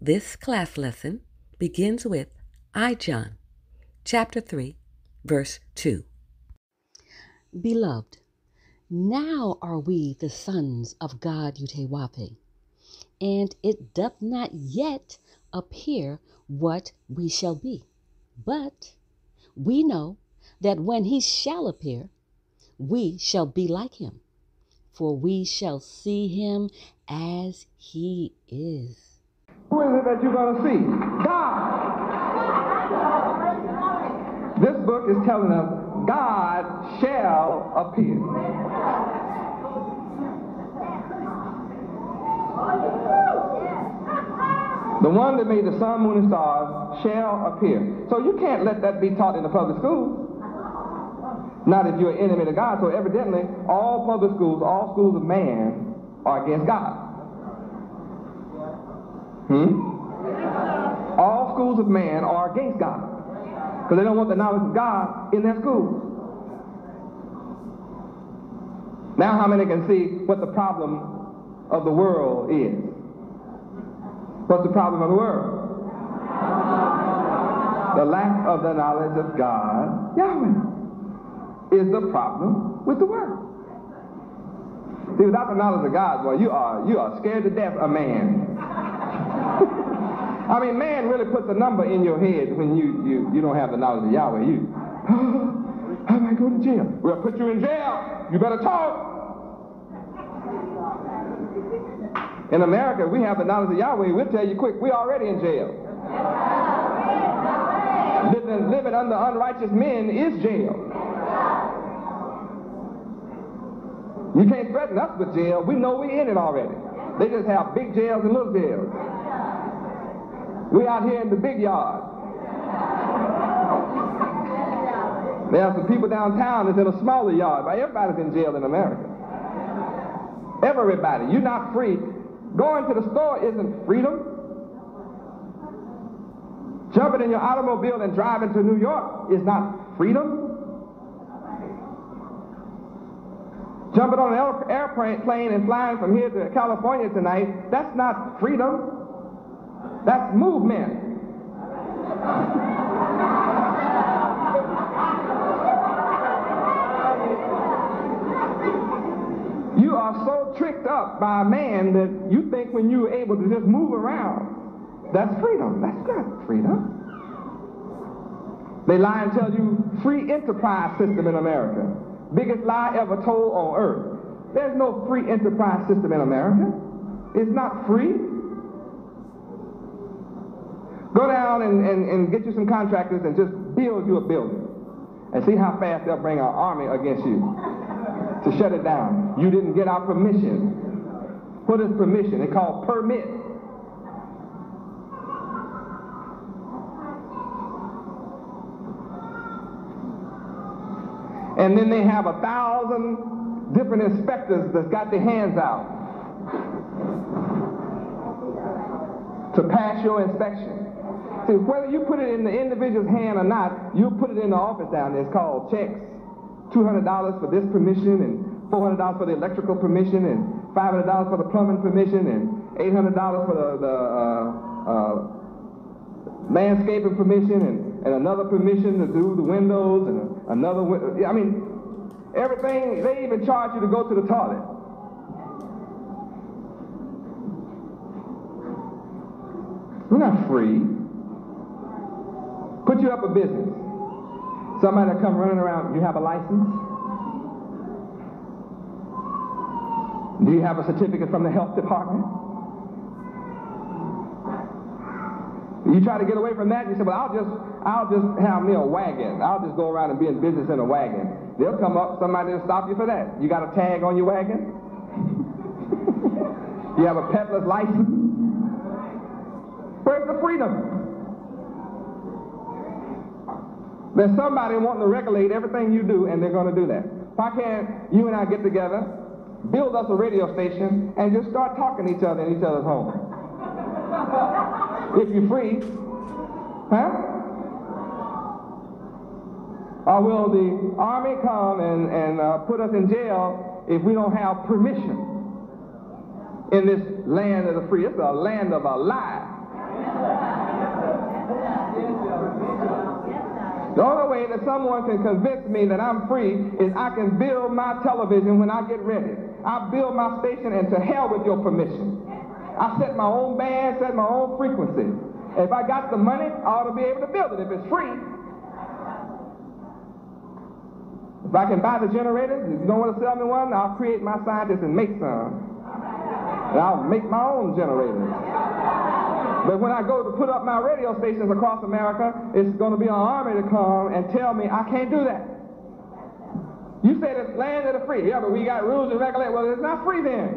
This class lesson begins with I John, chapter 3, verse 2. Beloved, now are we the sons of God Yahweh, and it doth not yet appear what we shall be. But we know that when he shall appear, we shall be like him, for we shall see him as he is. Who is it that you're going to see? God. This book is telling us God shall appear. The one that made the sun, moon, and stars shall appear. So you can't let that be taught in the public schools. Not if you're an enemy to God. So evidently, all public schools, all schools of man are against God. All schools of man are against God because they don't want the knowledge of God in their schools. Now how many can see what the problem of the world is? What's the problem of the world? The lack of the knowledge of God, Yahweh, is the problem with the world. See, without the knowledge of God, boy, you are scared to death of man. I mean, man really puts a number in your head when you don't have the knowledge of Yahweh. I might go to jail. We'll put you in jail. You better talk. In America, we have the knowledge of Yahweh. We'll tell you quick, we're already in jail. Living under unrighteous men is jail. You can't threaten us with jail. We know we're in it already. They just have big jails and little jails. We out here in the big yard. There are some people downtown that's in a smaller yard, but everybody's in jail in America. Everybody. You're not free. Going to the store isn't freedom. Jumping in your automobile and driving to New York is not freedom. Jumping on an airplane and flying from here to California tonight, that's not freedom. That's movement. You are so tricked up by a man that you think when you're able to just move around, that's freedom. That's not freedom. They lie and tell you free enterprise system in America. Biggest lie ever told on earth. There's no free enterprise system in America. It's not free. Go down and get you some contractors and just build you a building and see how fast they'll bring our army against you to shut it down. You didn't get our permission. What is permission? It's called permit. And then they have 1,000 different inspectors that's got their hands out to pass your inspection. See, whether you put it in the individual's hand or not, you put it in the office down there. It's called checks. $200 for this permission, and $400 for the electrical permission, and $500 for the plumbing permission, and $800 for the landscaping permission, and another permission to do the windows, and another. I mean, everything. They even charge you to go to the toilet. We're not free. Put you up a business. Somebody that come running around, you have a license? Do you have a certificate from the health department? You try to get away from that, you say, well, I'll just have me a wagon. I'll just go around and be in business in a wagon. They'll come up, somebody will stop you for that. You got a tag on your wagon? You have a peddler's license? Where's the freedom? There's somebody wanting to regulate everything you do, and they're going to do that. Why can't you and I get together, build us a radio station, and just start talking to each other in each other's homes? If you're free, huh? Or will the army come and put us in jail if we don't have permission in this land of the free? It's a land of a lie. that someone can convince me that I'm free is I can build my television when I get ready. I build my station, and to hell with your permission. I set my own band, set my own frequency. If I got the money, I ought to be able to build it if it's free. If I can buy the generators, if you don't want to sell me one, I'll create my scientist and make some. And I'll make my own generators. But when I go to put up my radio stations across America, it's going to be an army to come and tell me I can't do that. You say the land of the free. Yeah, but we got rules and regulations. Well, it's not free then.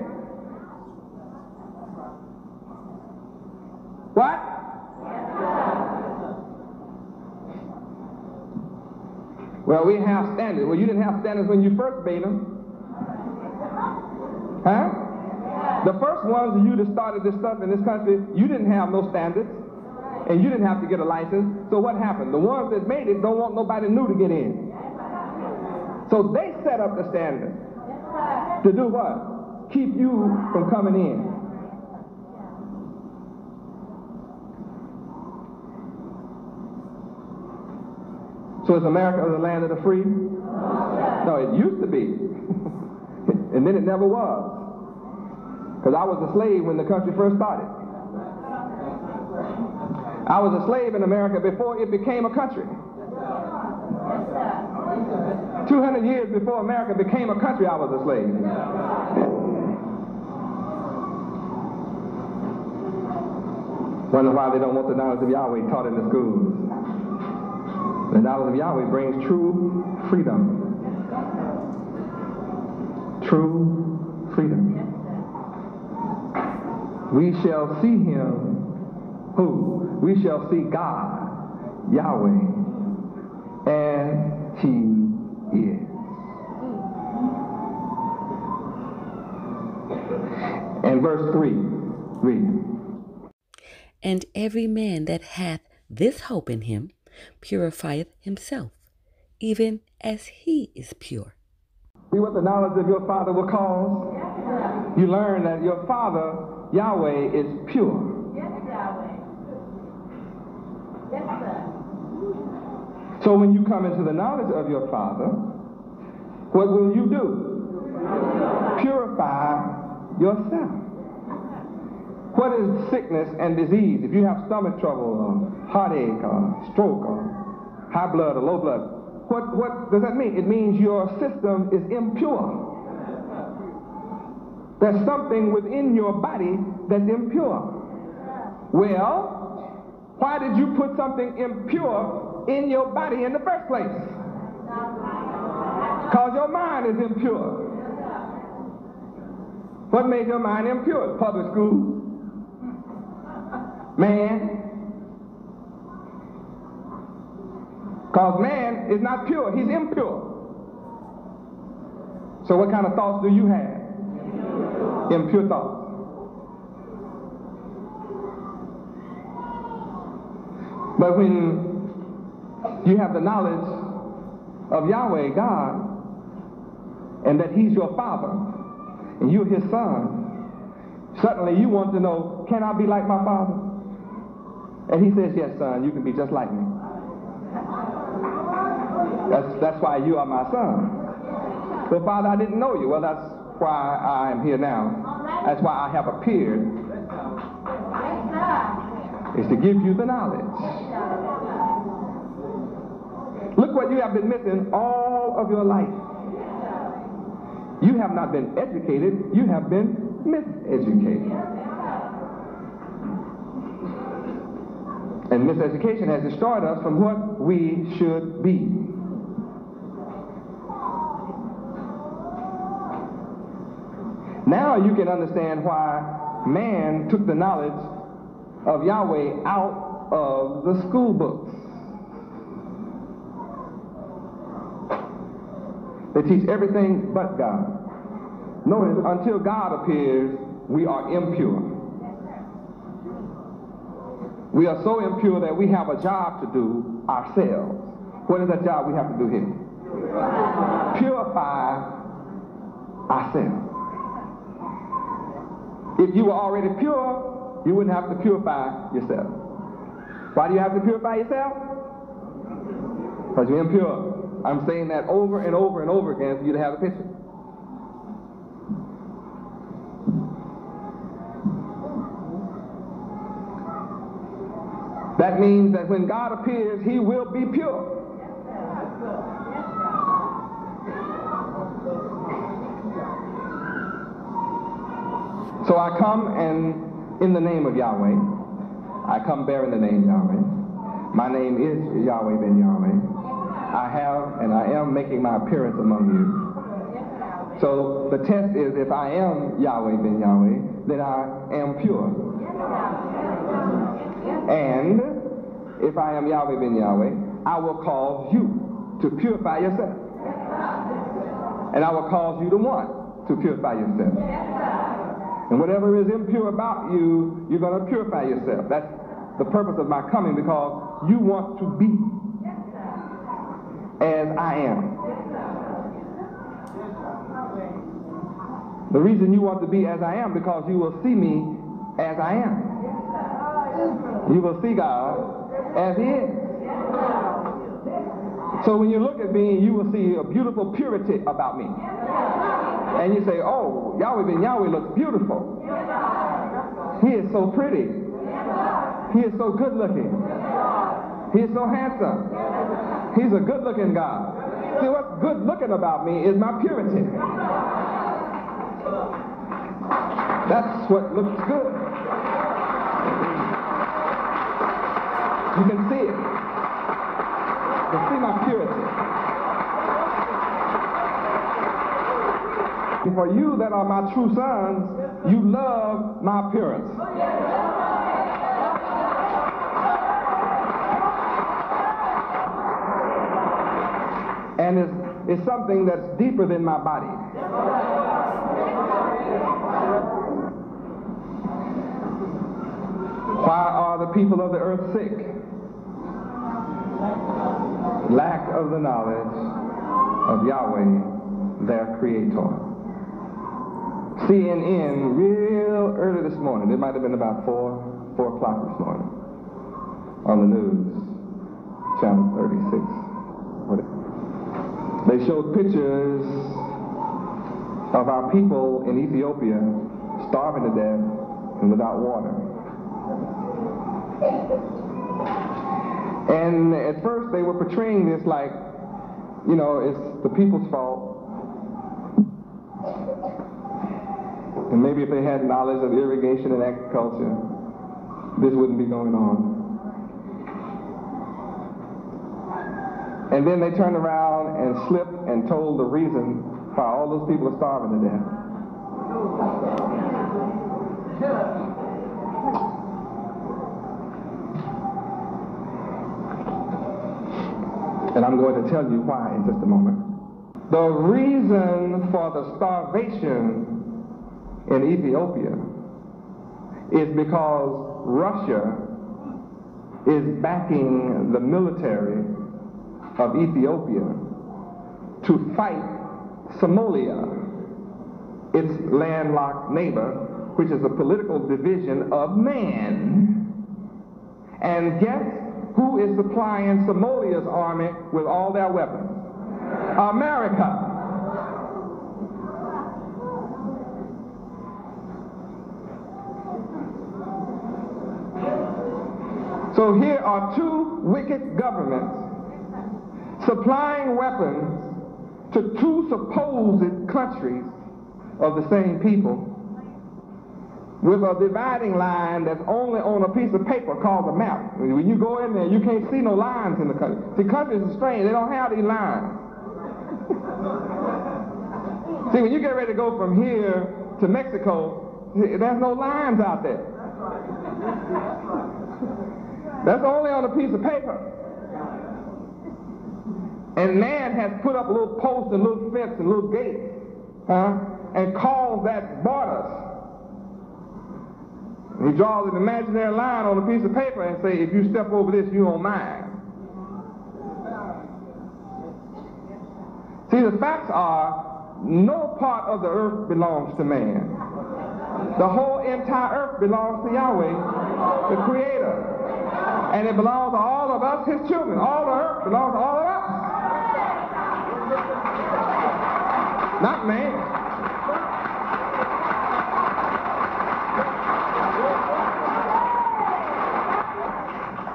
What? Well, we have standards. Well, you didn't have standards when you first made them. Huh? The first ones of you that started this stuff in this country, you didn't have no standards, and you didn't have to get a license. So what happened? The ones that made it don't want nobody new to get in. So they set up the standard to do what? Keep you from coming in. So is America the land of the free? No, it used to be. And then it never was. Because I was a slave when the country first started. I was a slave in America before it became a country. 200 years before America became a country, I was a slave. Wonder why they don't want the knowledge of Yahweh taught in the schools. The knowledge of Yahweh brings true freedom. True freedom. We shall see him. Who? We shall see God, Yahweh, and he is. And verse 3, read. And every man that hath this hope in him purifieth himself, even as he is pure. See what the knowledge of your Father will cause? You learn that your Father, Yahweh, is pure. So when you come into the knowledge of your Father, what will you do? Purify yourself. What is sickness and disease? If you have stomach trouble or heartache or stroke or high blood or low blood, what does that mean? It means your system is impure. There's something within your body that's impure. Well, why did you put something impure in your body in the first place? Because your mind is impure. What made your mind impure? Public school. Man. Because man is not pure, he's impure. So what kind of thoughts do you have? Impure thoughts. But when you have the knowledge of Yahweh, God, and that he's your Father, and you're his son, suddenly you want to know, can I be like my Father? And he says, yes, son, you can be just like me. That's why you are my son. Well, Father, I didn't know you. Well, that's why I am here now. That's why I have appeared. Is to give you the knowledge. Look what you have been missing all of your life. You have not been educated, you have been miseducated. And miseducation has destroyed us from what we should be. Now you can understand why man took the knowledge of Yahweh out of the school books. They teach everything but God. Notice, until God appears, we are impure. We are so impure that we have a job to do ourselves. What is that job we have to do here? Purify ourselves. If you were already pure, you wouldn't have to purify yourself. Why do you have to purify yourself? Because you're impure. I'm saying that over and over and over again for you to have a picture. That means that when God appears, he will be pure. So I come and in the name of Yahweh, I come bearing the name Yahweh. My name is Yahweh Ben Yahweh. I have and I am making my appearance among you. So the test is, if I am Yahweh Ben Yahweh, then I am pure. And if I am Yahweh Ben Yahweh, I will cause you to purify yourself. And I will cause you to want to purify yourself. And whatever is impure about you, you're going to purify yourself. That's the purpose of my coming, because you want to be as I am. The reason you want to be as I am, because you will see me as I am. You will see God as he is. So when you look at me, you will see a beautiful purity about me. And you say, oh, Yahweh Ben Yahweh looks beautiful. He is so pretty. He is so good looking. He is so handsome. He's a good looking God. See, what's good looking about me is my purity. That's what looks good. You can see it. You can see my purity. For you that are my true sons, you love my appearance. And it's something that's deeper than my body. Why are the people of the earth sick? Lack of the knowledge of Yahweh, their Creator. CNN, real early this morning, it might have been about 4 o'clock this morning, on the news, channel 36. They showed pictures of our people in Ethiopia starving to death and without water. And at first they were portraying this like, you know, it's the people's fault. And maybe if they had knowledge of irrigation and agriculture, this wouldn't be going on. And then they turned around and slipped and told the reason why all those people are starving to death. And I'm going to tell you why in just a moment. The reason for the starvation in Ethiopia is because Russia is backing the military of Ethiopia to fight Somalia, its landlocked neighbor, which is a political division of man. And guess who is supplying Somalia's army with all their weapons? America. So here are two wicked governments supplying weapons to two supposed countries of the same people, with a dividing line that's only on a piece of paper called a map. When you go in there, you can't see no lines in the country. See, countries are strange. They don't have these lines. See, when you get ready to go from here to Mexico, there's no lines out there. That's only on a piece of paper. And man has put up a little post and little fence and little gate, and calls that borders. He draws an imaginary line on a piece of paper and say, if you step over this, you don't mind. See, the facts are, no part of the earth belongs to man. The whole entire earth belongs to Yahweh, the Creator. And it belongs to all of us, his children. All the earth belongs to all of us. Not man.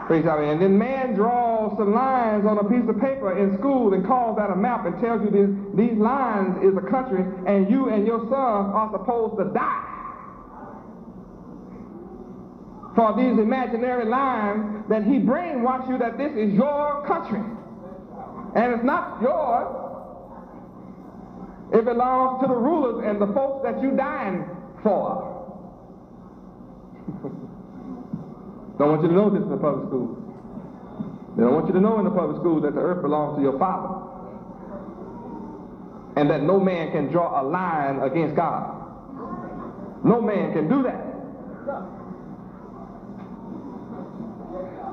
Praise God. And then man draws some lines on a piece of paper in school and calls that a map and tells you these lines is a country and you and your son are supposed to die for these imaginary lines that he brainwashed you that this is your country. And it's not yours. It belongs to the rulers and the folks that you dying for. Don't want you to know this in the public school. They don't want you to know in the public school that the earth belongs to your father. And that no man can draw a line against God. No man can do that.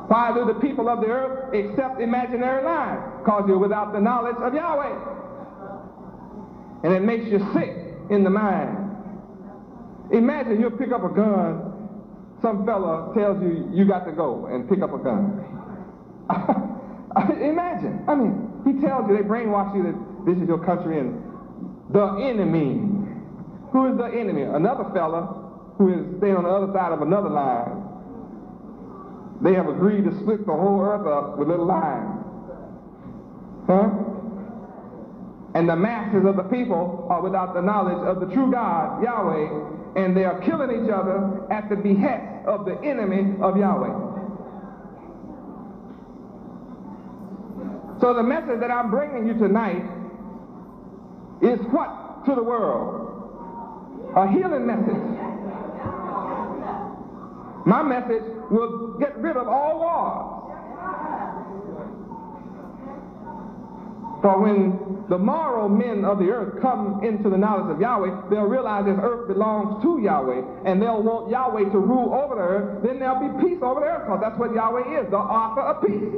Why do the people of the earth accept imaginary lines? Because you're without the knowledge of Yahweh. And it makes you sick in the mind. Imagine you pick up a gun, some fella tells you you got to go and pick up a gun. Imagine. I mean, he tells you, they brainwash you that this is your country and the enemy. Who is the enemy? Another fella who is staying on the other side of another line. They have agreed to split the whole earth up with little lines. Huh? And the masses of the people are without the knowledge of the true God, Yahweh, and they are killing each other at the behest of the enemy of Yahweh. So the message that I'm bringing you tonight is what to the world? A healing message. My message will get rid of all wars. For when the moral men of the earth come into the knowledge of Yahweh, they'll realize this earth belongs to Yahweh, and they'll want Yahweh to rule over the earth. Then there'll be peace over the earth, because that's what Yahweh is, the author of peace.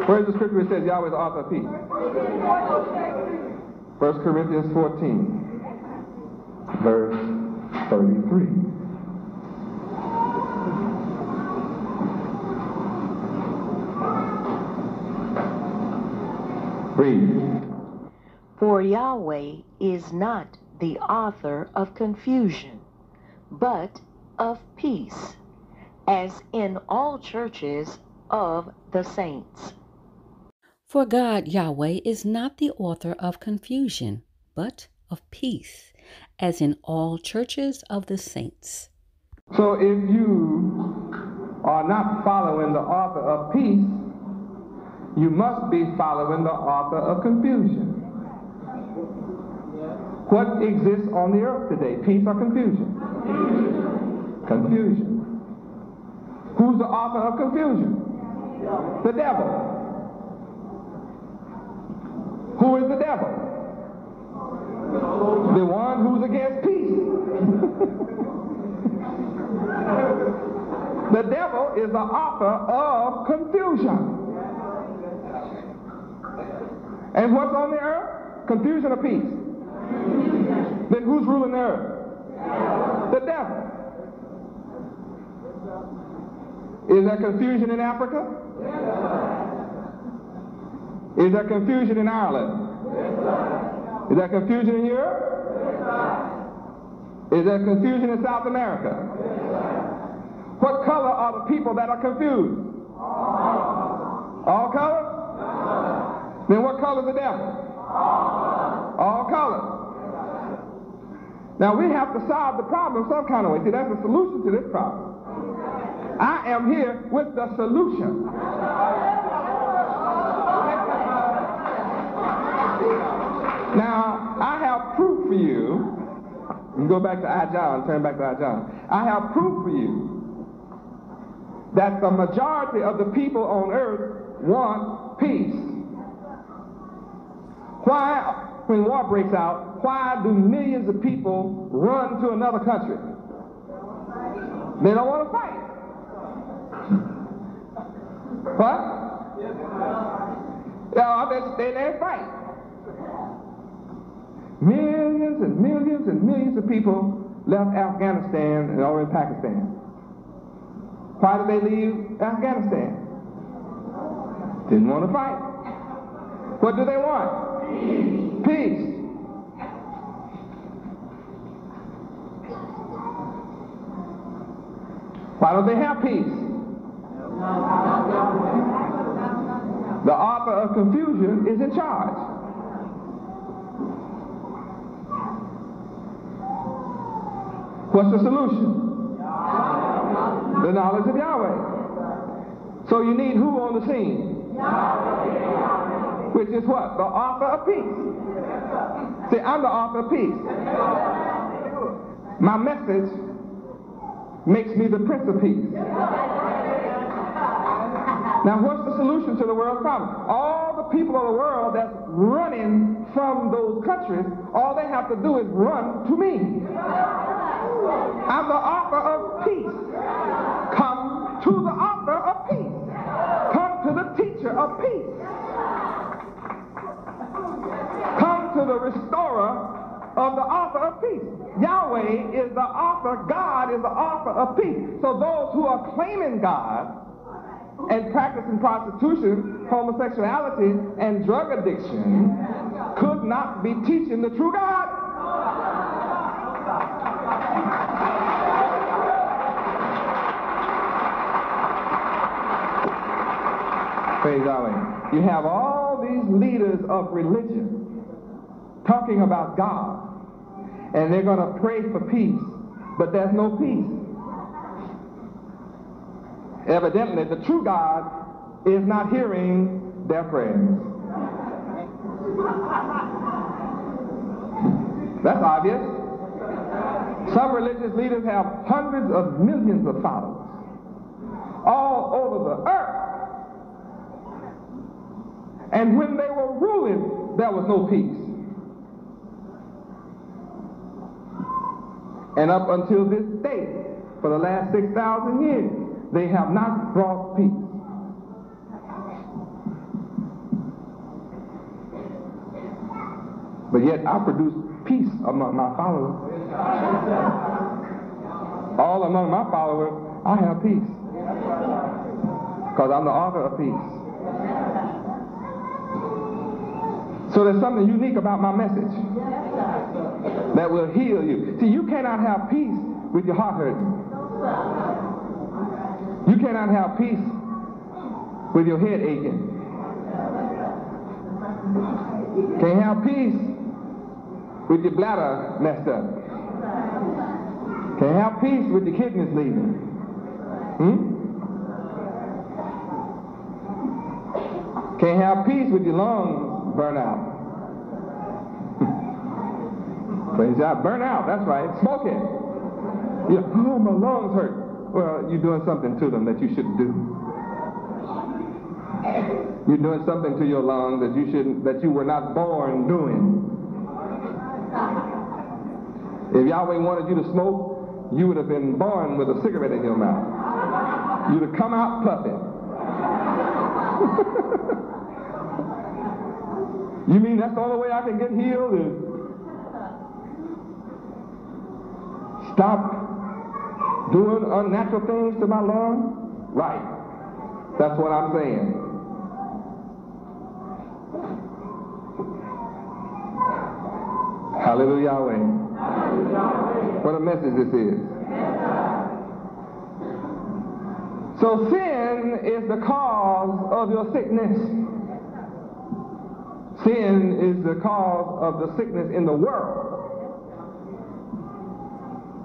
Where's the scripture that says Yahweh is the author of peace? 1 Corinthians 14, verse 33. Read. For Yahweh is not the author of confusion, but of peace, as in all churches of the saints. For God, Yahweh, is not the author of confusion, but of peace, as in all churches of the saints. So if you are not following the author of peace, you must be following the author of confusion. What exists on the earth today, peace or confusion? Confusion. Who's the author of confusion? The devil. Who is the devil? The one who's against peace. The devil is the author of confusion. And what's on the earth? Confusion or peace? Then who's ruling the earth? The devil. Is there confusion in Africa? Is there confusion in Ireland? Is there confusion in Europe? Is there confusion in South America? What color are the people that are confused? All colors? Then what color is the devil? All colors. Now we have to solve the problem some kind of way. See, that's the solution to this problem. I am here with the solution. Now, I have proof for you. You can go back to John, turn back to John. I have proof for you that the majority of the people on earth want peace. Why, when war breaks out, why do millions of people run to another country? They don't want to fight. What? I bet you stay there and fight. Millions and millions and millions of people left Afghanistan and are in Pakistan. Why did they leave Afghanistan? Didn't want to fight. What do they want? Peace. Why don't they have peace? The author of confusion is in charge. What's the solution? The knowledge of Yahweh. So you need who on the scene? Which is what? The author of peace. See, I'm the author of peace. My message makes me the Prince of Peace. Now, what's the solution to the world's problem? All the people of the world that's running from those countries, all they have to do is run to me. I'm the author of peace. Come to the author of peace. Come to the teacher of peace. Come to the restorer of the author of peace. Yahweh is the author, God is the author of peace. So those who are claiming God and practicing prostitution, homosexuality, and drug addiction could not be teaching the true God. Praise Yahweh. You have all these leaders of religion talking about God, and they're going to pray for peace, but there's no peace. Evidently, the true God is not hearing their prayers. That's obvious. Some religious leaders have hundreds of millions of followers all over the earth. And when they were ruling, there was no peace. And up until this day, for the last 6,000 years, they have not brought peace. But yet I produce peace among my followers. All among my followers, I have peace. Because I'm the author of peace. So there's something unique about my message that will heal you. See, you cannot have peace with your heart hurting. You cannot have peace with your head aching. Can't have peace with your bladder messed up. Can't have peace with your kidneys leaving. Can't have peace with your lungs burn out. Praise God, burn out, that's right, smoking. Oh, my lungs hurt. Well, you're doing something to them that you shouldn't do. You're doing something to your lungs that you were not born doing. If Yahweh wanted you to smoke, you would have been born with a cigarette in your mouth. You'd have come out puffing. You mean that's the only way I can get healed is stop doing unnatural things to my lungs? Right. That's what I'm saying. Hallelujah, Yahweh. What a message this is. So sin is the cause of your sickness. Sin is the cause of the sickness in the world.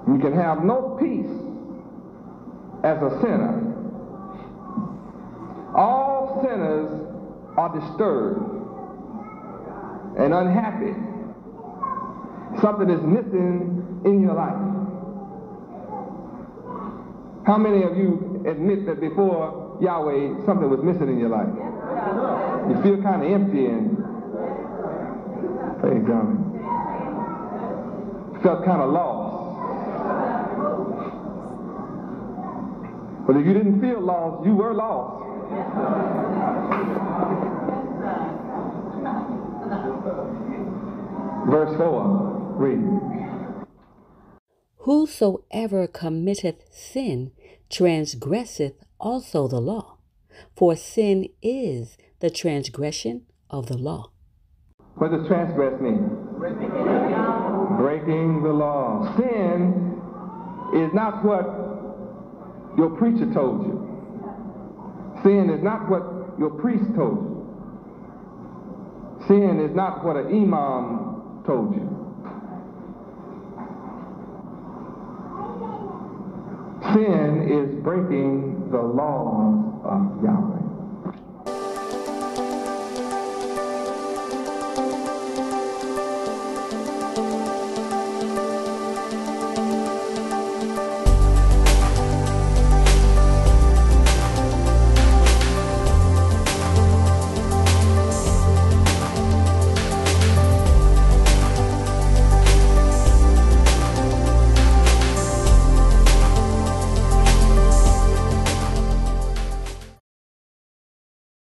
You can have no peace as a sinner. All sinners are disturbed and unhappy. Something is missing in your life. How many of you admit that before Yahweh something was missing in your life? You feel kind of empty and praise God. Felt kind of lost. But if you didn't feel lost, you were lost. 4. Read. Whosoever committeth sin transgresseth also the law, for sin is the transgression of the law. What does transgress mean? Breaking the law. Sin is not what your preacher told you. Sin is not what your priest told you. Sin is not what an imam told you. Sin is breaking the laws of Yahweh.